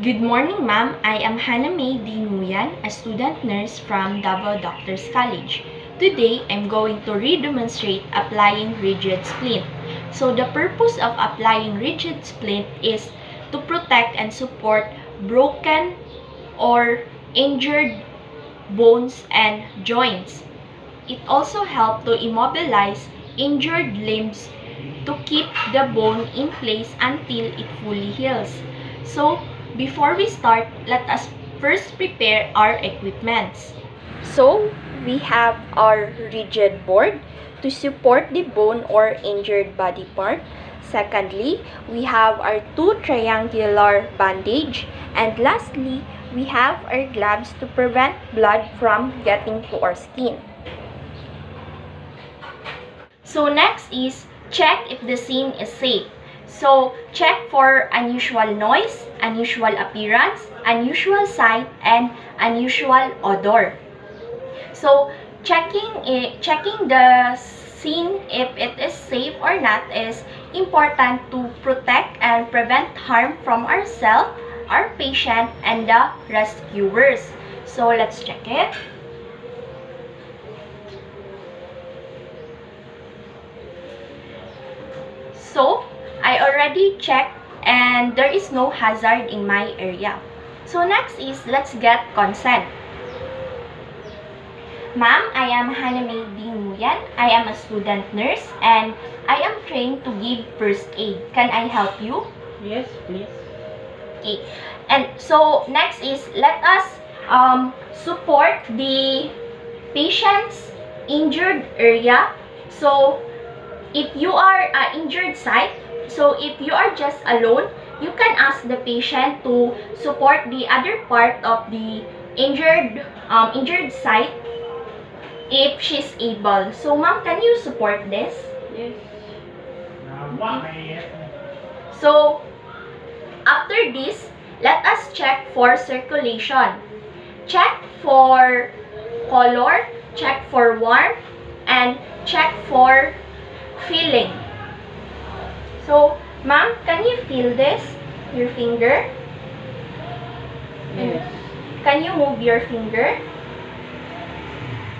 Good morning, ma'am. I am Mae Nguyen, a student nurse from Davao Doctors College. Today, I'm going to redemonstrate applying rigid splint. So, the purpose of applying rigid splint is to protect and support broken or injured bones and joints. It also helps to immobilize injured limbs to keep the bone in place until it fully heals. So, before we start, let us first prepare our equipments. So, we have our rigid board to support the bone or injured body part. Secondly, we have our two triangular bandage. And lastly, we have our gloves to prevent blood from getting to our skin. So next is check if the scene is safe. So check for unusual noise, unusual appearance, unusual sight, and unusual odor. So checking the scene if it is safe or not is important to protect and prevent harm from ourselves, our patient, and the rescuers. So let's check it. So, I already checked and there is no hazard in my area. So next is, let's get consent. Ma'am, I am Mae Nguyen. I am a student nurse and I am trained to give first aid. Can I help you? Yes, please. Okay. And so next is, let us support the patient's injured area. So if you are injured site, so if you are just alone, you can ask the patient to support the other part of the injured site if she's able. So ma'am, can you support this? Yes. So after this, let us check for circulation. Check for color, check for warmth, and check for feeling. So, ma'am, can you feel this? Your finger? Yes. Can you move your finger?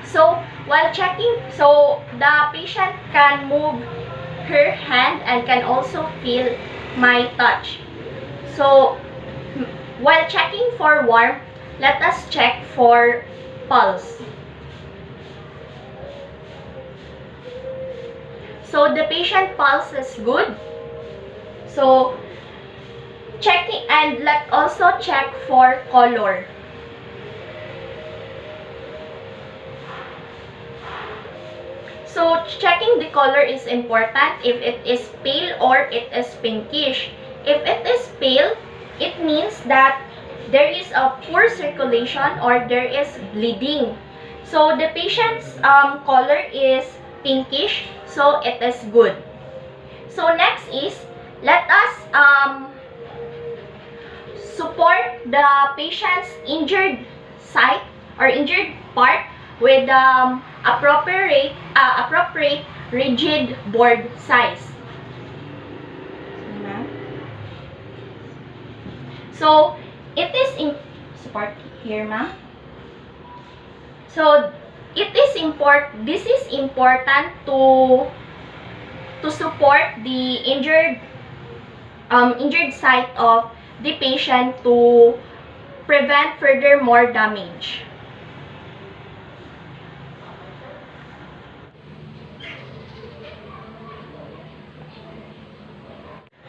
So, while checking, so the patient can move her hand and can also feel my touch. So, while checking for warmth, let us check for pulse. So the patient pulse is good. So checking, and let's also check for color. So checking the color is important if it is pale or it is pinkish. If it is pale, it means that there is a poor circulation or there is bleeding. So the patient's color is pinkish, so it is good. So next is, let us support the patient's injured site or injured part with appropriate rigid board size. So it is in support here, ma'am. So it is important. This is important to support the injured site of the patient to prevent further more damage.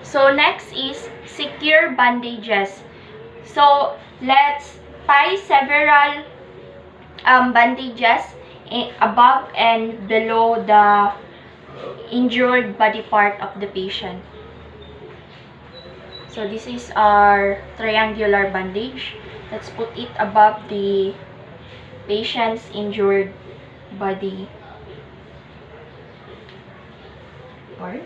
So next is secure bandages. So let's tie several bandages above and below the injured body part of the patient. So this is our triangular bandage. Let's put it above the patient's injured body part.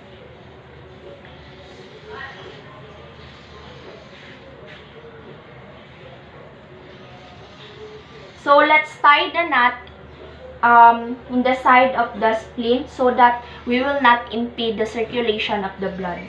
So let's tie the knot in the side of the splint so that we will not impede the circulation of the blood.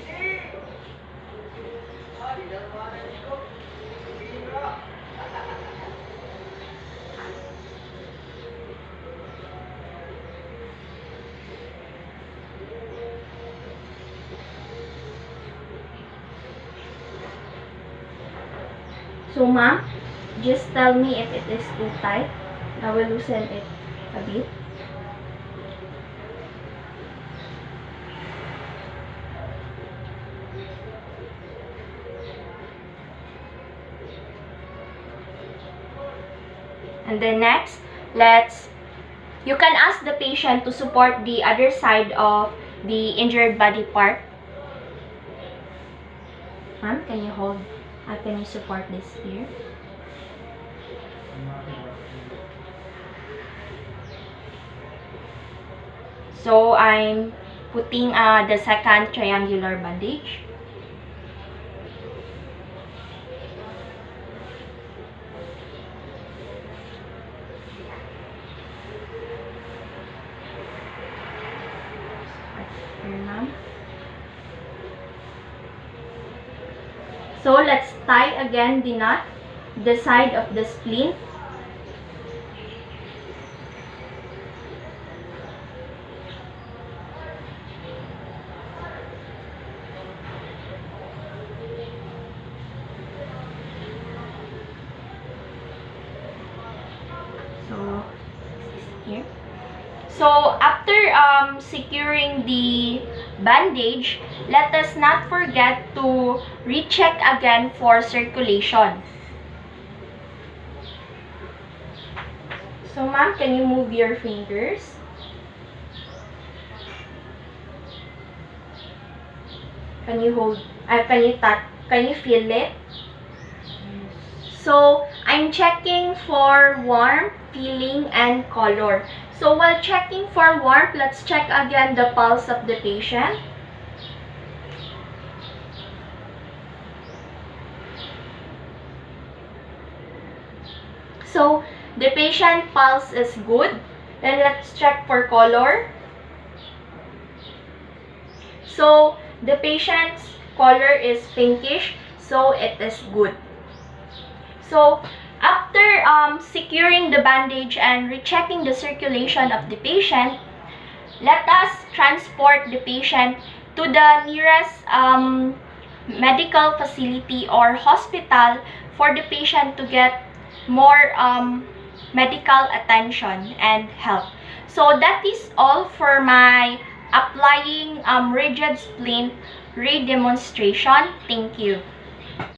So ma'am, just tell me if it is too tight. I will loosen it a bit. And then next, you can ask the patient to support the other side of the injured body part. Ma'am, can you hold, can you support this here? So I'm putting the second triangular bandage. So let's tie again the knot, the side of the splint. So here. So after securing the bandage, let us not forget to recheck again for circulation. So ma'am, can you move your fingers? Can you hold, can you touch, can you feel it? So I'm checking for warmth, feeling, and color. So while checking for warmth, let's check again the pulse of the patient. So the patient pulse is good. Then let's check for color. So the patient's color is pinkish, so it is good. So after securing the bandage and rechecking the circulation of the patient, let us transport the patient to the nearest medical facility or hospital for the patient to get more medical attention and help. So that is all for my applying rigid splint redemonstration. Thank you.